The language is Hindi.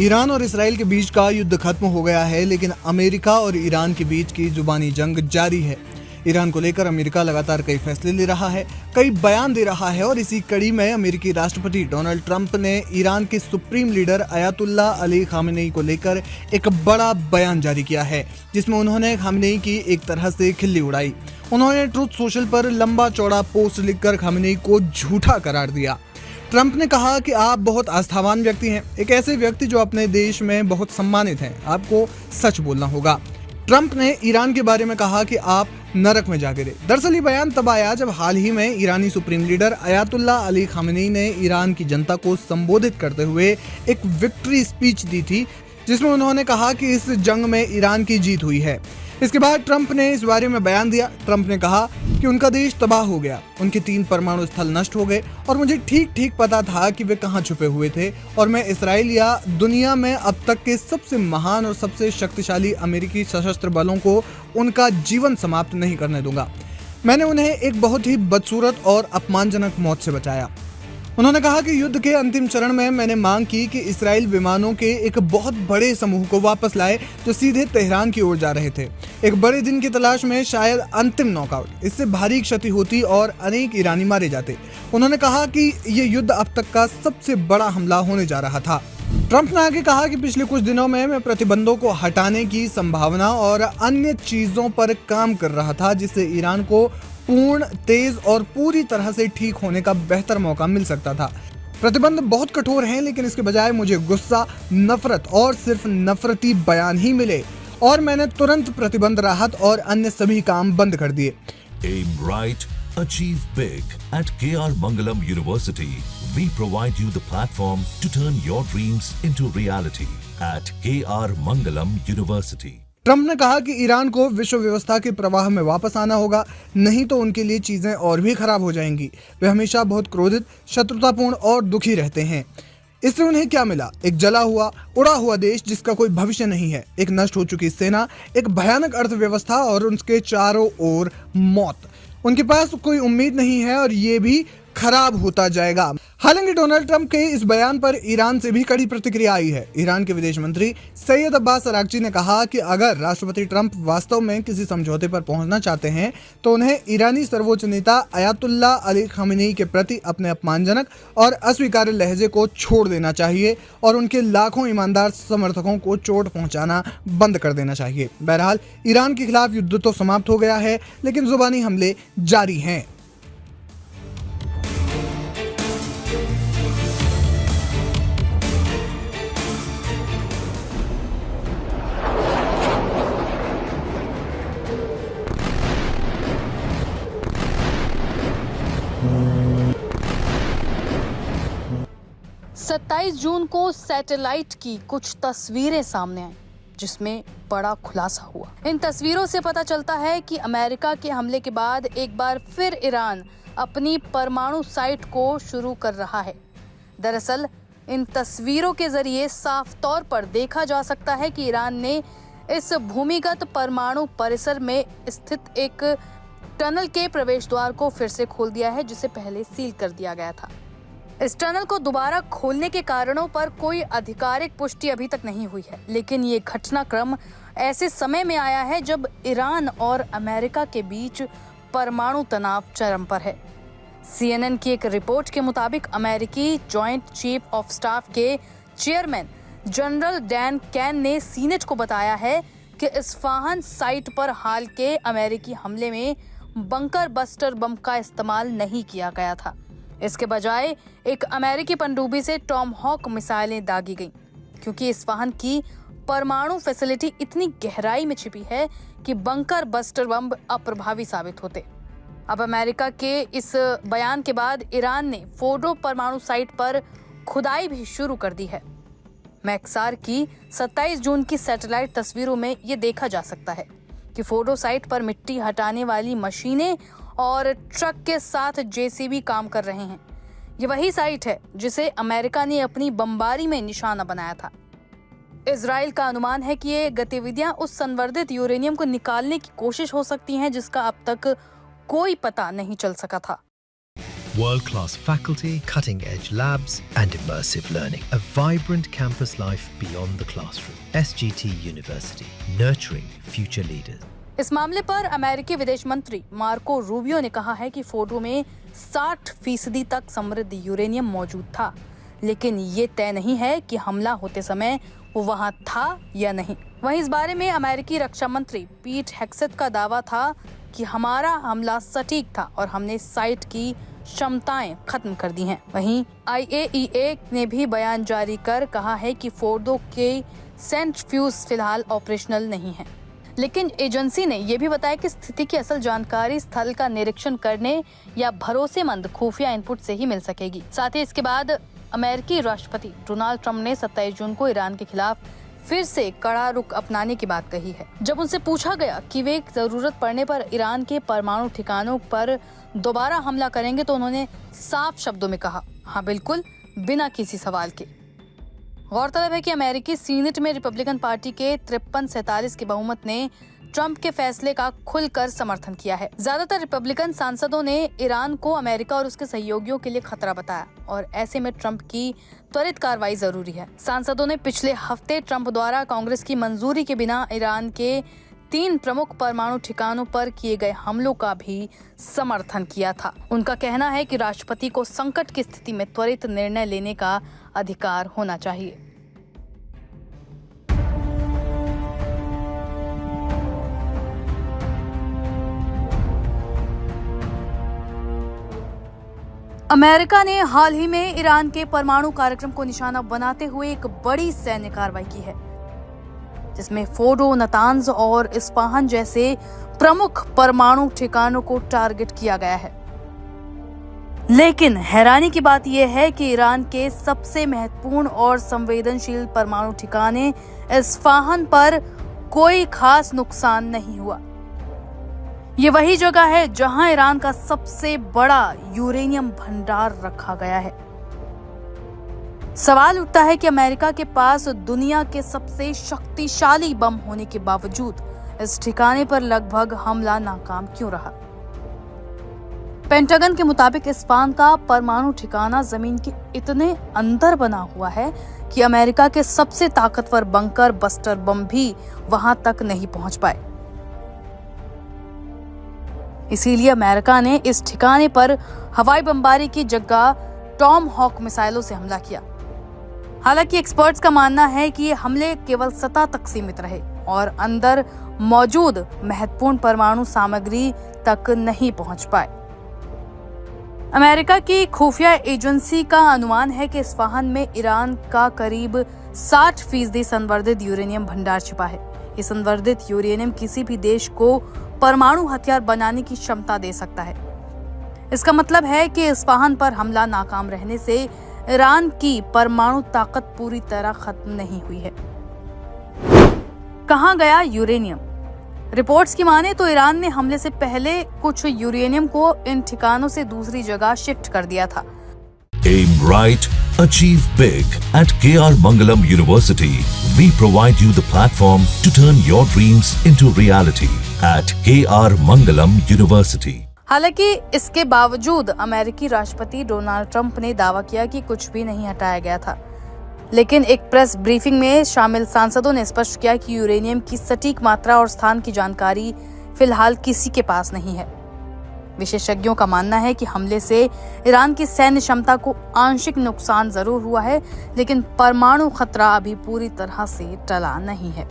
ईरान और इसराइल के बीच का युद्ध खत्म हो गया है, लेकिन अमेरिका और ईरान के बीच की जुबानी जंग जारी है। ईरान को लेकर अमेरिका लगातार कई फैसले ले रहा है, कई बयान दे रहा है और इसी कड़ी में अमेरिकी राष्ट्रपति डोनाल्ड ट्रंप ने ईरान के supreme leader Ayatollah Ali Khamenei को लेकर एक बड़ा बयान जारी किया है, जिसमें उन्होंने खामेनेई की एक तरह से खिल्ली उड़ाई। उन्होंने ट्रुथ सोशल पर लंबा चौड़ा पोस्ट लिखकर खामेनेई को झूठा करार दिया। ट्रंप ने कहा कि आप बहुत आस्थावान व्यक्ति हैं, एक ऐसे व्यक्ति जो अपने देश में बहुत सम्मानित हैं, आपको सच बोलना होगा। ट्रंप ने ईरान के बारे में कहा कि आप नरक में जा गिरे। दरअसल ये बयान तब आया जब हाल ही में ईरानी supreme leader Ayatollah Ali Khamenei ने ईरान की जनता को संबोधित करते हुए एक विक्ट्री स्पीच दी थी, जिसमें उन्होंने कहा कि इस जंग में ईरान की जीत हुई है। इसके बाद ट्रंप ने इस बारे में बयान दिया। ट्रंप ने कहा कि उनका देश तबाह हो गया, उनके 3 परमाणु स्थल नष्ट हो गए और मुझे ठीक पता था कि वे कहां छुपे हुए थे और मैं इसराइल या दुनिया में अब तक के सबसे महान और सबसे शक्तिशाली अमेरिकी सशस्त्र बलों को उनका जीवन समाप्त नहीं करने दूंगा। मैंने उन्हें एक बहुत ही बदसूरत और अपमानजनक मौत से बचाया। उन्होंने कहा कि युद्ध के अंतिम चरण में मैंने मांग की कि इसराइल विमानों के एक बहुत बड़े समूह को वापस लाए जो सीधे तेहरान की ओर जा रहे थे। एक बड़े दिन की तलाश में शायद अंतिम नॉकआउट, इससे भारी क्षति होती और अनेक ईरानी मारे जाते। उन्होंने कहा कि ये युद्ध अब तक का सबसे बड़ा हमला होने जा रहा था। ट्रंप ने आगे कहा कि पिछले कुछ दिनों में मैं प्रतिबंधों को हटाने की संभावना और अन्य चीजों पर काम कर रहा था, जिससे ईरान को पूर्ण, तेज और पूरी तरह से ठीक होने का बेहतर मौका मिल सकता था। प्रतिबंध बहुत कठोर हैं, लेकिन इसके बजाय मुझे गुस्सा, नफरत और सिर्फ नफरती बयान ही मिले और मैंने तुरंत प्रतिबंध, राहत और अन्य सभी काम बंद कर दिए। Aim right, achieve big. At KR Mangalam University, we provide you the platform to turn your dreams into reality. At KR Mangalam University. Trump ने कहा कि ईरान को विश्व व्यवस्था के प्रवाह में वापस आना होगा, नहीं तो उनके लिए चीजें और भी खराब हो जाएंगी। वे हमेशा बहुत क्रोधित, शत्रुतापूर्ण और दुखी रहते हैं। इससे उन्हें क्या मिला? एक जला हुआ, उड़ा हुआ देश जिसका कोई भविष्य नहीं है, एक नष्ट हो चुकी सेना, एक भयानक अर्थव्यवस्था और उसके चारों ओर मौत। उनके पास कोई उम्मीद नहीं है और ये भी खराब होता जाएगा। हालांकि डोनाल्ड ट्रंप के इस बयान पर ईरान से भी कड़ी प्रतिक्रिया आई है। ईरान के विदेश मंत्री सैयद अब्बास अरागची ने कहा कि अगर राष्ट्रपति ट्रंप वास्तव में किसी समझौते पर पहुंचना चाहते हैं तो उन्हें ईरानी सर्वोच्च नेता अयातुल्ला अली खामेनेई के प्रति अपने अपमानजनक और अस्वीकार्य लहजे को छोड़ देना चाहिए और उनके लाखों ईमानदार समर्थकों को चोट पहुंचाना बंद कर देना चाहिए। बहरहाल ईरान के खिलाफ युद्ध तो समाप्त हो गया है, लेकिन जुबानी हमले जारी हैं। सत्ताईस जून को सैटेलाइट की कुछ तस्वीरें सामने आई, जिसमें बड़ा खुलासा हुआ। इन तस्वीरों से पता चलता है कि अमेरिका के हमले के बाद एक बार फिर ईरान अपनी परमाणु साइट को शुरू कर रहा है। दरअसल इन तस्वीरों के जरिए साफ तौर पर देखा जा सकता है कि ईरान ने इस भूमिगत परमाणु परिसर में स्थित एक टनल के प्रवेश द्वार को फिर से खोल दिया है, जिसे पहले सील कर दिया गया था। इस टनल को दोबारा खोलने के कारणों पर कोई आधिकारिक पुष्टि अभी तक नहीं हुई है, लेकिन ये घटनाक्रम ऐसे समय में आया है जब ईरान और अमेरिका के बीच परमाणु तनाव चरम पर है। CNN की एक रिपोर्ट के मुताबिक अमेरिकी जॉइंट चीफ ऑफ स्टाफ के चेयरमैन जनरल डैन कैन ने सीनेट को बताया है कि इस्फहान साइट पर हाल के अमेरिकी हमले में बंकर बस्टर बम का इस्तेमाल नहीं किया गया था। इसके बजाय एक अमेरिकी पनडुब्बी से टॉमहॉक मिसाइलें दागी गईं, क्योंकि इस्फहान की परमाणु फैसिलिटी इतनी गहराई में छिपी है कि बंकर बस्टर बम अप्रभावी साबित होते। अब अमेरिका के इस बयान के बाद ईरान ने फोर्डो परमाणु साइट पर खुदाई भी शुरू कर दी है। मैक्सार की 27 जून की सैटेलाइट तस्वीरों में ये देखा जा सकता है कि फोर्डो साइट पर मिट्टी हटाने वाली मशीनें और ट्रक के साथ जेसीबी काम कर रहे हैं। ये वही साइट है जिसे अमेरिका ने अपनी बमबारी में निशाना बनाया था। इजराइल का अनुमान है कि ये गतिविधियां उस संवर्धित यूरेनियम को निकालने की कोशिश हो सकती हैं, जिसका अब तक कोई पता नहीं चल सका था। World-class faculty, cutting-edge labs, and immersive learning. A vibrant campus life beyond the classroom. SGT University, nurturing future leaders. इस मामले पर अमेरिकी विदेश मंत्री मार्को रूबियो ने कहा है कि फोटो में 60% तक समृद्ध यूरेनियम मौजूद था, लेकिन ये तय नहीं है कि हमला होते समय वो वहाँ था या नहीं। वहीं इस बारे में अमेरिकी रक्षा मंत्री पीट हेग्सेथ का दावा था कि हमारा हमला सटीक था और हमने साइट की क्षमताएं खत्म कर दी हैं। वहीं IAEA ने भी बयान जारी कर कहा है कि फोर्डो के सेंट्रीफ्यूज फिलहाल ऑपरेशनल नहीं है, लेकिन एजेंसी ने यह भी बताया कि स्थिति की असल जानकारी स्थल का निरीक्षण करने या भरोसेमंद खुफिया इनपुट से ही मिल सकेगी। साथ ही इसके बाद अमेरिकी राष्ट्रपति डोनाल्ड ट्रंप ने 27 जून को ईरान के खिलाफ फिर से कड़ा रुख अपनाने की बात कही है। जब उनसे पूछा गया कि वे जरूरत पड़ने पर ईरान के परमाणु ठिकानों पर दोबारा हमला करेंगे तो उन्होंने साफ शब्दों में कहा, हाँ बिल्कुल, बिना किसी सवाल के। गौरतलब है कि अमेरिकी सीनेट में रिपब्लिकन पार्टी के 53-47 के बहुमत ने ट्रंप के फैसले का खुलकर समर्थन किया है। ज्यादातर रिपब्लिकन सांसदों ने ईरान को अमेरिका और उसके सहयोगियों के लिए खतरा बताया और ऐसे में ट्रंप की त्वरित कार्रवाई जरूरी है। सांसदों ने पिछले हफ्ते ट्रंप द्वारा कांग्रेस की मंजूरी के बिना ईरान के 3 प्रमुख परमाणु ठिकानों पर किए गए हमलों का भी समर्थन किया था। उनका कहना है कि राष्ट्रपति को संकट की स्थिति में त्वरित निर्णय लेने का अधिकार होना चाहिए। अमेरिका ने हाल ही में ईरान के परमाणु कार्यक्रम को निशाना बनाते हुए एक बड़ी सैन्य कार्रवाई की है, जिसमें फोर्डो, नतांज और इस्फहान जैसे प्रमुख परमाणु ठिकानों को टारगेट किया गया है। लेकिन हैरानी की बात यह है कि ईरान के सबसे महत्वपूर्ण और संवेदनशील परमाणु ठिकाने इस्फहान पर कोई खास नुकसान नहीं हुआ। ये वही जगह है जहां ईरान का सबसे बड़ा यूरेनियम भंडार रखा गया है। सवाल उठता है कि अमेरिका के पास दुनिया के सबसे शक्तिशाली बम होने के बावजूद इस ठिकाने पर लगभग हमला नाकाम क्यों रहा। पेंटागन के मुताबिक इस्फहान का परमाणु ठिकाना जमीन के इतने अंदर बना हुआ है कि अमेरिका के सबसे ताकतवर बंकर बस्टर बम भी वहां तक नहीं पहुंच पाए। इसीलिए अमेरिका ने इस ठिकाने पर हवाई बमबारी की जगह टॉम हॉक मिसाइलों से हमला किया। हालांकि एक्सपर्ट्स का मानना है कि ये हमले केवल सतह तक सीमित रहे और अंदर मौजूद महत्वपूर्ण परमाणु सामग्री तक नहीं पहुंच पाए। अमेरिका की खुफिया एजेंसी का अनुमान है कि इस्फहान में ईरान का करीब 60% संवर्धित यूरेनियम भंडार छिपा है। ये संवर्धित यूरेनियम किसी भी देश को परमाणु हथियार बनाने की क्षमता दे सकता है। इसका मतलब है कि इस्फहान पर हमला नाकाम रहने से ईरान की परमाणु ताकत पूरी तरह खत्म नहीं हुई है। कहां गया यूरेनियम? रिपोर्ट्स की माने तो ईरान ने हमले से पहले कुछ यूरेनियम को इन ठिकानों से दूसरी जगह शिफ्ट कर दिया था। Aim right, achieve big. At KR Mangalam University, we provide you the platform to turn your dreams into reality. At KR Mangalam University. हालांकि इसके बावजूद अमेरिकी राष्ट्रपति डोनाल्ड ट्रंप ने दावा किया कि कुछ भी नहीं हटाया गया था, लेकिन एक प्रेस ब्रीफिंग में शामिल सांसदों ने स्पष्ट किया कि यूरेनियम की सटीक मात्रा और स्थान की जानकारी फिलहाल किसी के पास नहीं है। विशेषज्ञों का मानना है कि हमले से ईरान की सैन्य क्षमता को आंशिक नुकसान जरूर हुआ है, लेकिन परमाणु खतरा अभी पूरी तरह से टला नहीं है।